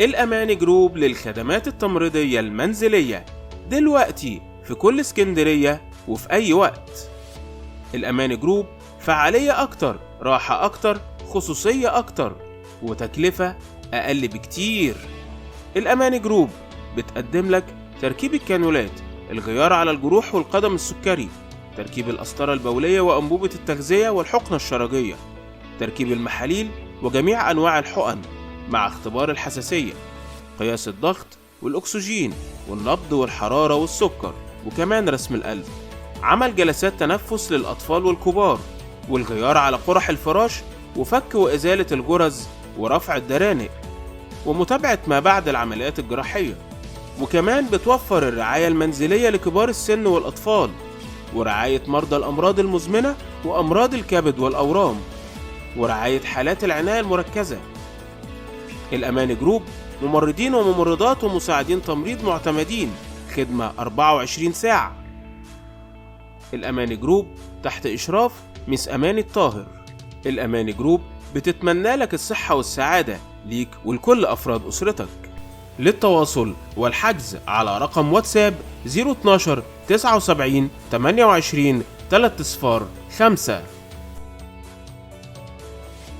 الأماني جروب للخدمات التمريضية المنزلية دلوقتي في كل اسكندرية وفي أي وقت. الأماني جروب فعالية أكتر، راحة أكتر، خصوصية أكتر، وتكلفة أقل بكتير. الأماني جروب بتقدم لك تركيب الكانولات، الغيار على الجروح والقدم السكري، تركيب القسطرة البولية وأنبوبة التغذية والحقنة الشرجية، تركيب المحاليل وجميع أنواع الحقن مع اختبار الحساسية، قياس الضغط والأكسجين والنبض والحرارة والسكر، وكمان رسم القلب، عمل جلسات تنفس للأطفال والكبار، والغيار على قرح الفراش وفك وإزالة الجرز ورفع الدرانق، ومتابعة ما بعد العمليات الجراحية. وكمان بتوفر الرعاية المنزلية لكبار السن والأطفال، ورعاية مرضى الأمراض المزمنة وأمراض الكبد والأورام، ورعاية حالات العناية المركزة. الأماني جروب ممرضين وممرضات ومساعدين تمريض معتمدين، خدمة 24 ساعة. الأماني جروب تحت إشراف مس أماني الطاهر. الأماني جروب بتتمنى لك الصحة والسعادة ليك ولكل أفراد أسرتك. للتواصل والحجز على رقم واتساب 012 79 28 305.